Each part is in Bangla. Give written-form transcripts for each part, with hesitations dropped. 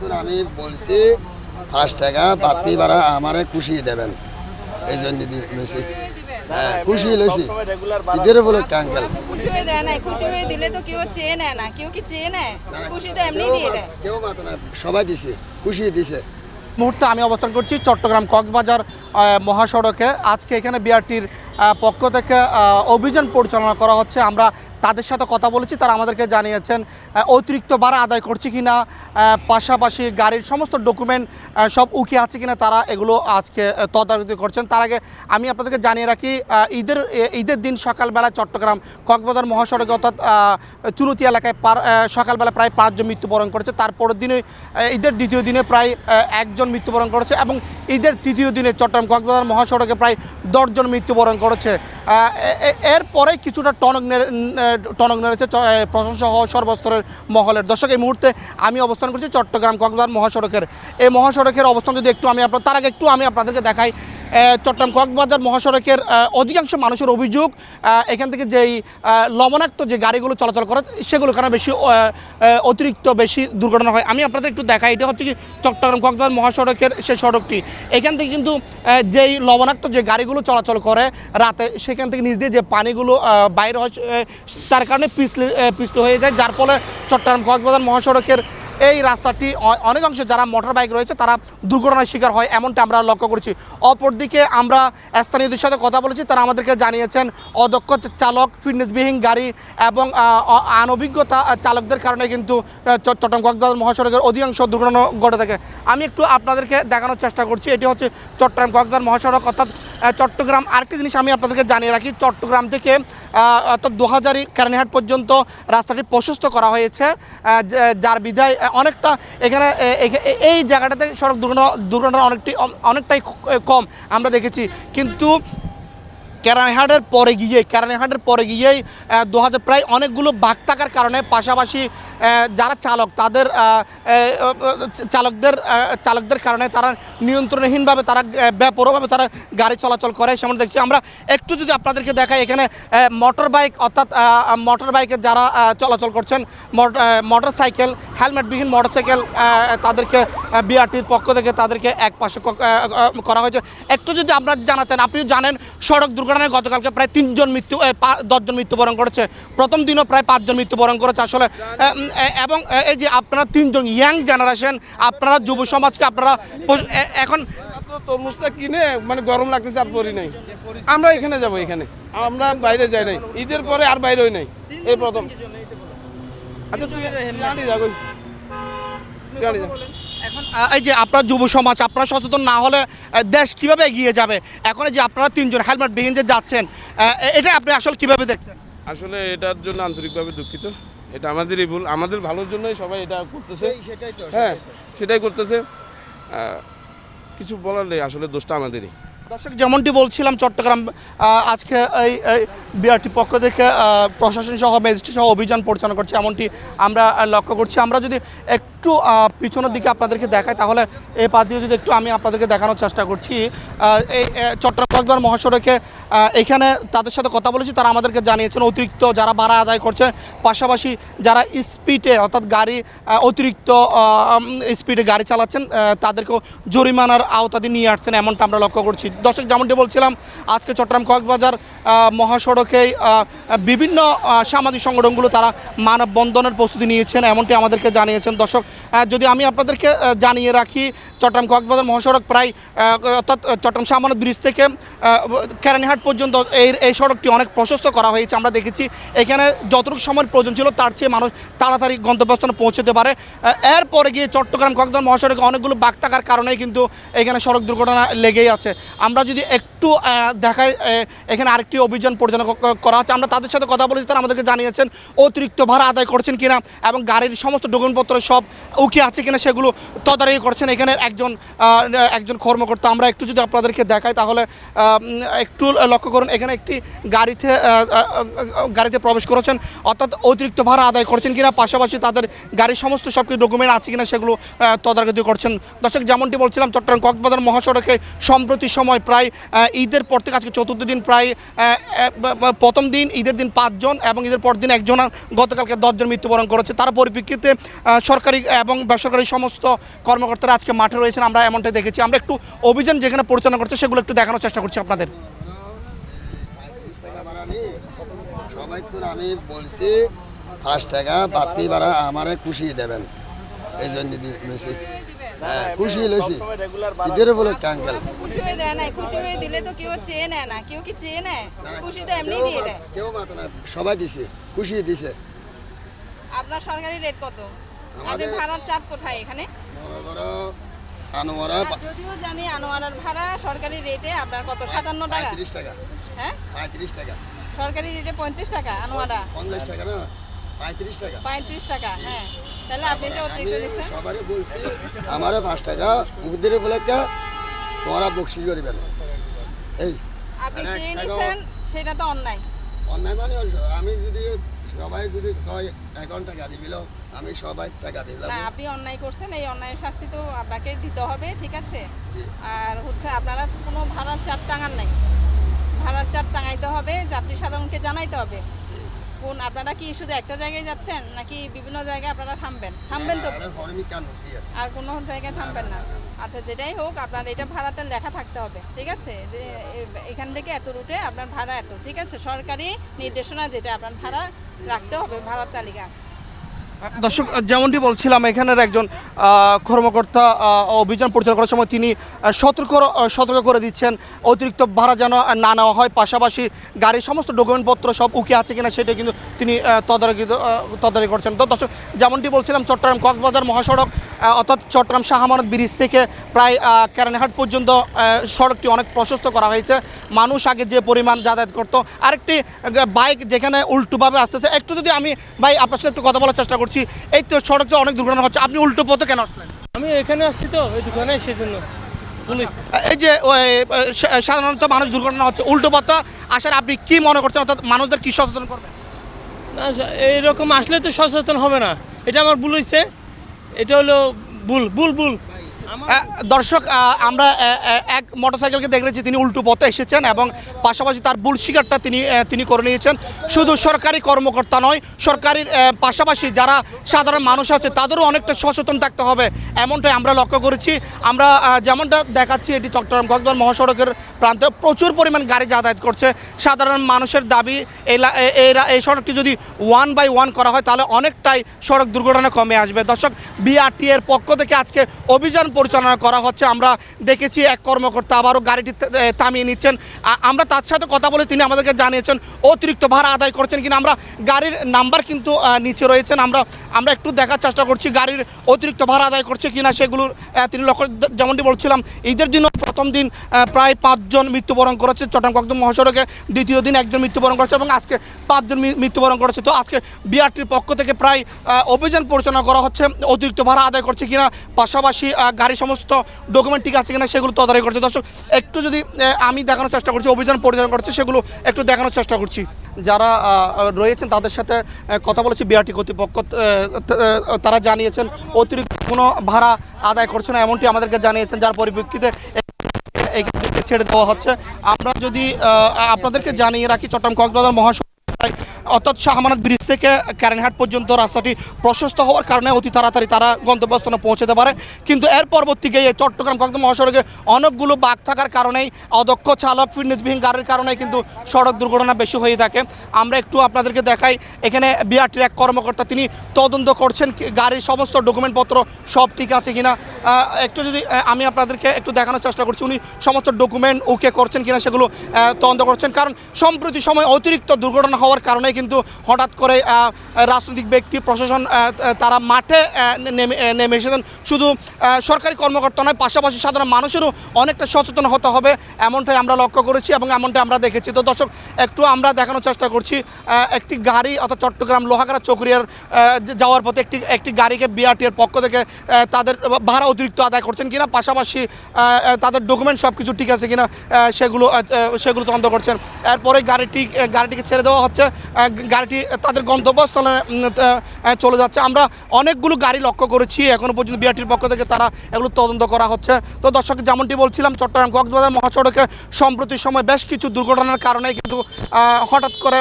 তো আমি বলছি 5 টাকা বাড়তি ভাড়া আমারে খুশি দেবেন, এই জন্য দিয়েছি। হ্যাঁ, খুশি লইছি ঈদের বলে কাঙ্গাল খুশি হয়ে দেয় না, খুশি হয়ে দিলে তো কেউ চেয়ে নেয় না, কেউ কি চেয়ে নেয়? খুশি তো এমনি দিয়ে দেয়, কেউ মাত্র না, সবাই দিছে, খুশি দিছে। মুহূর্তে আমি অবস্থান করছি চট্টগ্রাম কক্সবাজার মহাসড়কে। আজকে এখানে বিআরটির পক্ষ থেকে অভিযান পরিচালনা করা হচ্ছে। আমরা তাদের সাথে কথা বলেছি, তারা আমাদেরকে জানিয়েছেন অতিরিক্ত ভাড়া আদায় করছে কিনা, পাশাপাশি গাড়ির সমস্ত ডকুমেন্ট সব উকি আছে কিনা, তারা এগুলো আজকে তদারকি করছেন। তার আগে আমি আপনাদেরকে জানিয়ে রাখি, ঈদের দিন সকালবেলা চট্টগ্রাম কক্সবাজার মহাসড়কে অর্থাৎ চুনুতি এলাকায় সকালবেলা প্রায় 5 জন মৃত্যুবরণ করেছে। তারপরের দিনে ঈদের দ্বিতীয় দিনে প্রায় 1 জন মৃত্যুবরণ করেছে এবং ঈদের তৃতীয় দিনে চট্টগ্রাম কক্সবাজার মহাসড়কে প্রায় 10 জন মৃত্যুবরণ করেছে। এরপরে কিছুটা টনক নেড়েছে প্রশংসা সহ সর্বস্তরের মহলের। দর্শক, এই মুহূর্তে আমি অবস্থান করছি চট্টগ্রাম কক্সবাজার মহাসড়কের। এই মহাসড়কের অবস্থান যদি একটু তার আগে একটু আমি আপনাদেরকে দেখাই। চট্টগ্রাম কক্সবাজার মহাসড়কের অধিকাংশ মানুষের অভিযোগ এখান থেকে যেই লবণাক্ত যে গাড়িগুলো চলাচল করে সেগুলো কারণে অতিরিক্ত বেশি দুর্ঘটনা হয়। আমি আপনাদের একটু দেখাই, এটা হচ্ছে কি চট্টগ্রাম কক্সবাজার মহাসড়কের সেই সড়কটি। এখান থেকে কিন্তু যেই লবণাক্ত যে গাড়িগুলো চলাচল করে রাতে, সেখান থেকে নিচ দিয়ে যে পানিগুলো বাইরে হয় তার কারণে পিছলে হয়ে যায়, যার ফলে চট্টগ্রাম কক্সবাজার মহাসড়কের এই রাস্তাটি অনেকাংশ যারা মোটর বাইক রয়েছে তারা দুর্ঘটনার শিকার হয়, এমনটা আমরা লক্ষ্য করছি। অপরদিকে আমরা স্থানীয়দের সাথে কথা বলেছি, তারা আমাদেরকে জানিয়েছেন অদক্ষ চালক, ফিটনেসবিহীন গাড়ি এবং অনভিজ্ঞতা চালকদের কারণে কিন্তু চট্টগ্রাম কক্সবাজার মহাসড়কের অধিকাংশ দুর্ঘটনা ঘটে থাকে। আমি একটু আপনাদেরকে দেখানোর চেষ্টা করছি। এটি হচ্ছে চট্টগ্রাম কক্সবাজার মহাসড়ক, অর্থাৎ চট্টগ্রাম। আরেকটি জিনিস আমি আপনাদেরকে জানিয়ে রাখি, চট্টগ্রাম থেকে অর্থাৎ 2000 কেরানীহাট পর্যন্ত রাস্তাটি প্রশস্ত করা হয়েছে, যার বিধায় অনেকটা এখানে এই জায়গাটাতে সড়ক দুর্ঘটনা অনেকটাই কম আমরা দেখেছি। কিন্তু কেরানীহাটের পরে গিয়েই 2000 প্রায় অনেকগুলো বাঁক থাকার কারণে পাশাপাশি যারা চালক তাদের চালকদের কারণে তারা নিয়ন্ত্রণহীনভাবে তারা বেপরোয়াভাবে তারা গাড়ি চলাচল করে, সেমন দেখছি আমরা। একটু যদি আপনাদেরকে দেখাই, এখানে মোটর বাইক অর্থাৎ মোটর বাইকে যারা চলাচল করছেন, মোটর সাইকেল, হেলমেটবিহীন মোটর সাইকেল, তাদেরকে বিআরটির পক্ষ থেকে তাদেরকে এক পাশে করা হয়েছে। একটু যদি আপনারা জানাতেন, আপনিও জানেন সড়ক দুর্ঘটনায় গতকালকে প্রায় 10 জন মৃত্যুবরণ করেছে, প্রথম দিনও প্রায় 5 জন মৃত্যুবরণ করেছে আসলে। এবং এই যে আপনারা 3 জন ইয়াং জেনারেশন, আপনারা যুব সমাজকে আপনারা এখন তরমুজটা কিনে মানে গরম লাগতেছে আর পরি নাই, আমরা এখানে যাব, এখানে আমরা বাইরে যাই নাই, ঈদের পরে আর বাইরে হই নাই, এই প্রথম। আচ্ছা তুই জানি যা এখন এই যে আপনার যুব সমাজ, আপনারা সচেতন না হলে দেশ কিভাবে এগিয়ে যাবে? এখন যে আপনারা 3 জন হেলমেটবিহীন যে যাচ্ছেন, এটা আপনি আসলে কিভাবে দেখছেন? আসলে এটার জন্য আন্তরিকভাবে দুঃখিত, এটা আমাদেরই ভুল, আমাদের ভালোর জন্যই সবাই এটা করতেছে। হ্যাঁ, সেটাই করতেছে, কিছু বলার নেই, আসলে দোষটা আমাদেরই। দর্শক, যেমনটি বলছিলাম, চট্টগ্রাম আজকে এই বিআরটি পক্ষ থেকে প্রশাসন সহ ম্যাজিস্ট্রেট সহ অভিযান পরিচালনা করছে, এমনটি আমরা লক্ষ্য করছি। আমরা যদি একটু পিছনের দিকে আপনাদেরকে দেখাই, তাহলে এই পাশ দিয়ে যদি একটু আমি আপনাদেরকে দেখানোর চেষ্টা করছি। এই চট্টগ্রাম কক্সবাজার মহাসড়কে এখানে তাদের সাথে কথা বলেছি, তারা আমাদেরকে জানিয়েছেন অতিরিক্ত যারা ভাড়া আদায় করছে, পাশাপাশি যারা স্পিডে অর্থাৎ গাড়ি অতিরিক্ত স্পিডে গাড়ি চালাচ্ছেন তাদেরকেও জরিমানার আওতাধীন নিয়ে আসছেন, এমনটা আমরা লক্ষ্য করছি। দর্শক, যেমনটি বলছিলাম, আজকে চট্টগ্রাম কক্সবাজার মহাসড়কেই বিভিন্ন সামাজিক সংগঠনগুলো তারা মানববন্ধনের প্রস্তুতি নিয়েছেন, এমনটি আমাদেরকে জানিয়েছেন। দর্শক, যদি আমি আপনাদেরকে জানিয়ে রাখি, চট্টগ্রাম কক্সবাজার মহাসড়ক প্রায় অর্থাৎ চট্টগ্রাম শাহ ব্রিজ থেকে কেরানীহাট পর্যন্ত এই সড়কটি অনেক প্রশস্ত করা হয়েছে। আমরা দেখেছি এখানে যতটুকু সময়ের প্রয়োজন ছিল তার চেয়ে মানুষ তাড়াতাড়ি গন্তব্যস্থানে পৌঁছতে পারে। এরপরে গিয়ে চট্টগ্রাম কক্সবাজার মহাসড়কে অনেকগুলো বাঁক থাকার কারণেই কিন্তু এখানে সড়ক দুর্ঘটনা লেগেই আছে। আমরা যদি একটু দেখাই, এখানে আরেকটি অভিযান পরিচালনা করা হচ্ছে। আমরা তাদের সাথে কথা বলেছি, তারা আমাদেরকে জানিয়েছেন অতিরিক্ত ভাড়া আদায় করছেন কিনা এবং গাড়ির সমস্ত ডকুমেন্টপত্র সব উকি আছে কিনা সেগুলো তদারকি করছেন এখানে একজন কর্মকর্তা। আমরা একটু যদি আপনাদেরকে দেখাই, তাহলে একটু লক্ষ্য করুন, এখানে একটি গাড়িতে প্রবেশ করেছেন, অর্থাৎ অতিরিক্ত ভাড়া আদায় করছেন কিনা, পাশাপাশি তাদের গাড়ির সমস্ত সব কিছু ডকুমেন্ট আছে কিনা সেগুলো তদারকি করছেন। দর্শক, যেমনটি বলছিলাম, চট্টগ্রাম কক্সবাজার মহাসড়কে সম্প্রতি সময় প্রায় ঈদের পর থেকে আজকে চতুর্থ দিন, প্রায় প্রথম দিন ঈদের ঈদের দিন 5 জন এবং ঈদের পর দিন একজন, গতকালকে 10 জন মৃত্যুবরণ করেছে। তার পরিপ্রেক্ষিতে সরকারি এবং বেসরকারি সমস্ত কর্মকর্তারা আজকে মাঠে রয়েছেন, আমরা এমনটাই দেখেছি। আমরা একটু অভিযান যেখানে পরিচালনা করছে সেগুলো একটু দেখানোর চেষ্টা করছি আপনাদের। সবাই তো আমি বলছি 5 টাকা বাতি ভাড়া আমারে খুশি দেবেন, এই জন্য দিয়েছি। হ্যাঁ, খুশি লইছি ঈদের বলে কাঙ্গাল খুশি হয়ে দেয় না, খুশি হয়ে দিলে তো কেউ চেয়ে নেয় না, কেউ কি চেয়ে নেয়? খুশি তো এমনি দিয়ে দেয়। কেউ মাত্র না, সবাই দিছে, খুশি দিছে। আপনার সরকারি রেট কত? আমাদের- আমাদের ভাড়ার চার্জ কোথায় এখানে? মনে করো আনোয়ারা আর যদিও জানি আনোয়ারার ভাড়া সরকারি রেটে আপনার কত? 57 টাকা। 35 টাকা, হ্যাঁ, 35 টাকা, সরকারি রেটে 35 টাকা, আনোয়ারা 50 টাকা না, 35 টাকা। 35 টাকা। হ্যাঁ, তাহলে আপনি তো আমি অতিরিক্ত দিচ্ছেন। সবারই বলছি আমারও 5 টাকা মুখদের বলে তোমরা বকশিস করিবেন। এই আপনি আর চেয়ে একটা নিছেন, সেটা তো অন্যায়। অন্যায় মানে আমি যদি সবাই যদি কয় 1 টাকা দিবিল, আমি সবাই টাকা দিলাম। না, আপনি অন্যায় করছেন, এই অন্যায়ের শাস্তি তো আপনাকে দিতে হবে, ঠিক আছে? আর হচ্ছে আপনারা কোনো ভাড়ার চার টাঙান নাই, ভাড়ার চার টাঙাইতে হবে, যাত্রী সাধারণকে জানাইতে হবে। কোন আপনারা কি শুধু একটা জায়গায় যাচ্ছেন নাকি বিভিন্ন জায়গায় আপনারা থামবেন? থামবেন তো, আর কোনো জায়গায় থামবেন না। আচ্ছা, যেটাই হোক আপনার এটা ভাড়াটা লেখা থাকতে হবে, ঠিক আছে? যে এখান থেকে এত রুটে আপনার ভাড়া এত, ঠিক আছে? সরকারি নির্দেশনা যেটা আপনার ভাড়া রাখতে হবে, ভাড়ার তালিকা। দর্শক, যেমনটি বলছিলাম, এখানের একজন কর্মকর্তা অভিযান পরিচালনা করার সময় তিনি সতর্ক করে দিচ্ছেন অতিরিক্ত ভাড়া যেন না নেওয়া হয়, পাশাপাশি গাড়ির সমস্ত ডকুমেন্টপত্র সব ওকে আছে কিনা সেটা কিন্তু তিনি তদারকি করছেন। তো দর্শক, যেমনটি বলছিলাম, চট্টগ্রাম কক্সবাজার মহাসড়ক অর্থাৎ চট্টগ্রাম শাহ আমানত ব্রিজ থেকে প্রায় কেরানীহাট পর্যন্ত সড়কটি অনেক প্রশস্ত করা হয়েছে। মানুষ আগে যে পরিমাণ যাতায়াত করতো, আরেকটি বাইক যেখানে উল্টোভাবে আসতেছে। একটু যদি আমি ভাই আপনার সাথে একটু কথা বলার চেষ্টা করছি, এই তো সড়কে অনেক দুর্ঘটনা হচ্ছে, আপনি উল্টো পথে কেন আসলেন? আমি এখানে আসছি তো এই দোকানে, সেই জন্য পুলিশ। এই যে সাধারণত মানুষ দুর্ঘটনা হচ্ছে, উল্টো পথে আসার আপনি কি মনে করছেন, অর্থাৎ মানুষদের কি সচেতন করবেন? না, এইরকম আসলে তো সচেতন হবে না, এটা আমার ভুল হয়েছে, এটা হলো ভুল। দর্শক, আমরা এক মোটরসাইকেলকে দেখেছি, তিনি উল্টো পথে এসেছেন এবং পাশাপাশি তার ভুল স্বীকারটা তিনি করে নিয়েছেন। শুধু সরকারি কর্মকর্তা নয়, সরকারি পাশাপাশি যারা সাধারণ মানুষ আছে তাদেরও অনেকটা সচেতন থাকতে হবে, এমনটাই আমরা লক্ষ্য করেছি। আমরা যেমনটা দেখাচ্ছি, এটি চট্টগ্রাম কক্সবাজার মহাসড়কের প্রান্তে প্রচুর পরিমাণ গাড়ি যাতায়াত করছে। সাধারণ মানুষের দাবি এই সড়কটি যদি 1 বাই 1 করা হয় তাহলে অনেকটাই সড়ক দুর্ঘটনা কমে আসবে। দর্শক, বিআরটি এর পক্ষ থেকে আজকে অভিযান পরিচালনা করা হচ্ছে। আমরা দেখেছি এক কর্মকর্তা আবারও গাড়িটি থামিয়ে নিচ্ছেন। আমরা তার সাথে কথা বলে তিনি আমাদেরকে জানিয়েছেন অতিরিক্ত ভাড়া আদায় করছেন কিনা। আমরা গাড়ির নাম্বার কিন্তু নিচে রয়েছেন, আমরা একটু দেখার চেষ্টা করছি গাড়ির অতিরিক্ত ভাড়া আদায় করছে কিনা সেগুলো তিনি লক্ষ্য। যেমনটি বলছিলাম, ঈদের দিনও প্রথম দিন প্রায় 5 জন মৃত্যুবরণ করেছে চট্টগ্রাম কক্সবাজার মহাসড়কে, দ্বিতীয় দিন 1 জন মৃত্যুবরণ করেছে এবং আজকে 5 জন মৃত্যুবরণ করেছে। তো আজকে বিআরটির পক্ষ থেকে প্রায় অভিযান পরিচালনা করা হচ্ছে, অতিরিক্ত ভাড়া আদায় করছে কিনা, পাশাপাশি গাড়ির সমস্ত ডকুমেন্ট ঠিক আছে কিনা সেগুলো তদারকি করছে। দর্শক, একটু যদি আমি দেখানোর চেষ্টা করছি অভিযান পরিচালনা করছে, সেগুলো একটু দেখানোর চেষ্টা করছি। যারা রয়েছেন তাদের সাথে কথা বলেছি, বিআরটি কর্তৃপক্ষ তারা জানিয়েছেন অতিরিক্ত কোনো ভাড়া আদায় করছে না, এমনটি আমাদেরকে জানিয়েছেন, যার পরিপ্রেক্ষিতে এখান থেকে ছেড়ে দেওয়া হচ্ছে। আমরা যদি আপনাদেরকে জানিয়ে রাখি, চট্টগ্রাম কক্সবাজার মহাসড়ক অর্থাৎ শাহ আমানত ব্রিজ থেকে কেরানীহাট পর্যন্ত রাস্তাটি প্রশস্ত হওয়ার কারণে অতি তাড়াতাড়ি তারা গন্তব্যস্থানে পৌঁছতে পারে, কিন্তু এর পরবর্তী গিয়ে চট্টগ্রাম কক্সবাজার মহাসড়কে অনেকগুলো বাঁক থাকার কারণেই, অদক্ষ চালক, ফিটনেসবিহীন গাড়ির কারণে কিন্তু সড়ক দুর্ঘটনা বেশি হয়ে থাকে। আমরা একটু আপনাদেরকে দেখাই, এখানে বিআরটির এক কর্মকর্তা তিনি তদন্ত করছেন গাড়ির সমস্ত ডকুমেন্টপত্র সব ঠিক আছে কিনা। একটু যদি আমি আপনাদেরকে একটু দেখানোর চেষ্টা করছি, উনি সমস্ত ডকুমেন্ট ওকে করছেন কিনা সেগুলো তদন্ত করছেন। কারণ সম্প্রতি সময় অতিরিক্ত দুর্ঘটনা হওয়ার কারণে কিন্তু হঠাৎ করে রাজনৈতিক ব্যক্তি, প্রশাসন তারা মাঠে নেমে এসেছেন। শুধু সরকারি কর্মকর্তা নয়, পাশাপাশি সাধারণ মানুষেরও অনেকটা সচেতন হতে হবে, এমনটাই আমরা লক্ষ্য করেছি এবং এমনটাই আমরা দেখেছি। তো দর্শক, একটু আমরা দেখানোর চেষ্টা করছি একটি গাড়ি অর্থাৎ চট্টগ্রাম লোহাগাড়া চকরিয়ার যাওয়ার পথে একটি গাড়িকে বিআরটি এর পক্ষ থেকে তাদের ভাড়া অতিরিক্ত আদায় করছেন কিনা, পাশাপাশি তাদের ডকুমেন্ট সব কিছু ঠিক আছে কিনা সেগুলো তদন্ত করছেন। এরপরে গাড়িটিকে ছেড়ে দেওয়া হচ্ছে। গাড়িটি তাদের গন্তব্যস্থলে চলে যাচ্ছে। আমরা অনেকগুলো গাড়ি লক্ষ্য করেছি, এখনও পর্যন্ত বিআরটির পক্ষ থেকে তারা এগুলো তদন্ত করা হচ্ছে। তো দর্শক, যেমনটি বলছিলাম, চট্টগ্রাম কক্সবাজার মহাসড়কে সম্প্রতি সময় বেশ কিছু দুর্ঘটনার কারণে কিন্তু হঠাৎ করে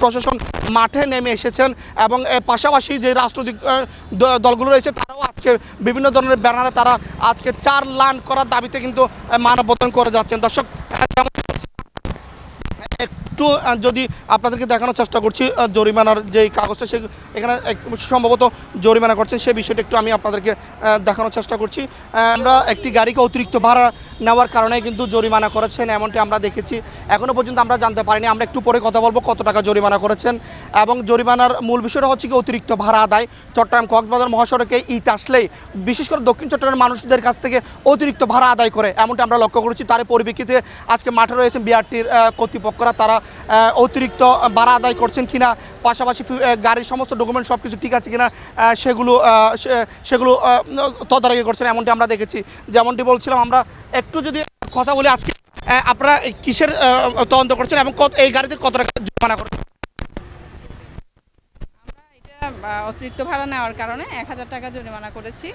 প্রশাসন মাঠে নেমে এসেছেন এবং পাশাপাশি যে রাজনৈতিক দলগুলো রয়েছে তারাও আজকে বিভিন্ন ধরনের ব্যানারে তারা আজকে 4 লাইন করার দাবিতে কিন্তু মানববন্ধন করে যাচ্ছেন। দর্শক, একটু যদি আপনাদেরকে দেখানোর চেষ্টা করছি জরিমানার যে কাগজটা, সে এখানে সম্ভবত জরিমানা করছেন, সেই বিষয়টা একটু আমি আপনাদেরকে দেখানোর চেষ্টা করছি। আমরা একটি গাড়িকে অতিরিক্ত ভাড়া নেওয়ার কারণে কিন্তু জরিমানা করেছেন, এমনটি আমরা দেখেছি। এখনও পর্যন্ত আমরা জানতে পারিনি, আমরা একটু পরে কথা বলবো কত টাকা জরিমানা করেছেন। এবং জরিমানার মূল বিষয়টা হচ্ছে কি অতিরিক্ত ভাড়া আদায়। চট্টগ্রাম কক্সবাজার মহাসড়কে ঈদ আসলেই বিশেষ করে দক্ষিণ চট্টগ্রামের মানুষদের কাছ থেকে অতিরিক্ত ভাড়া আদায় করে, এমনটি আমরা লক্ষ্য করেছি। তার পরিপ্রেক্ষিতে আজকে মাঠে রয়েছেন বিআরটির কর্তৃপক্ষরা, তারা অতিরিক্ত ভাড়া আদায় করছেন কিনা, পাশাপাশি গাড়ির সমস্ত ডকুমেন্ট সব কিছু ঠিক আছে কিনা সেগুলো তদারকি করছেন, এমনটি আমরা দেখেছি। যেমনটি বলছিলাম, আমরা একটু যদি কথা বলি, আজকে আপনারা কিসের তদন্ত করছেন এবং এই গাড়িতে কত টাকা জরিমানা করছেন? আমরা এটা অতিরিক্ত ভাড়া নেওয়ার কারণে 1000 টাকা জরিমানা করেছি।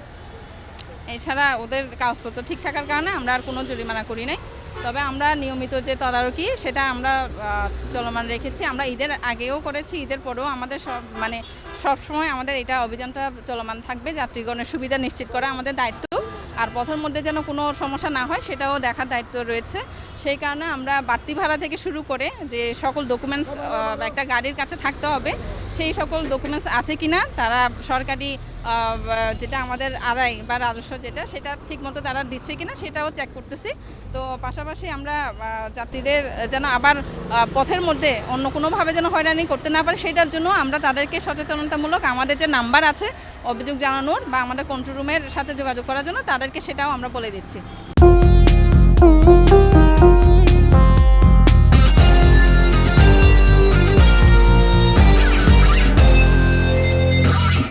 এছাড়া ওদের কাগজপত্র ঠিক থাকার কারণে আমরা আর কোনো জরিমানা করি নাই। তবে আমরা নিয়মিত যে তদারকি সেটা আমরা চলমান রেখেছি। আমরা ঈদের আগেও করেছি, ঈদের পরেও আমাদের সবসময় আমাদের এটা অভিযানটা চলমান থাকবে। যাত্রীগণের সুবিধা নিশ্চিত করা আমাদের দায়িত্ব, আর পথের মধ্যে যেন কোনো সমস্যা না হয় সেটাও দেখার দায়িত্ব রয়েছে। সেই কারণে আমরা বাড়তি ভাড়া থেকে শুরু করে যে সকল ডকুমেন্টস একটা গাড়ির কাছে থাকতে হবে, সেই সকল ডকুমেন্টস আছে কিনা, তারা সরকারি যেটা আমাদের আদায় বা রাজস্ব সেটা ঠিকমতো তারা দিচ্ছে কিনা সেটাও চেক করতেছি। তো পাশাপাশি আমরা যাত্রীদের যেন আবার পথের মধ্যে অন্য কোনোভাবে যেন হয়রানি করতে না পারে, সেটার জন্য আমরা তাদেরকে সচেতনতামূলক আমাদের যে নাম্বার আছে অভিযোগ জানানোর বা আমাদের কন্ট্রোল রুমের সাথে যোগাযোগ করার জন্য তাদেরকে সেটাও আমরা বলে দিচ্ছি।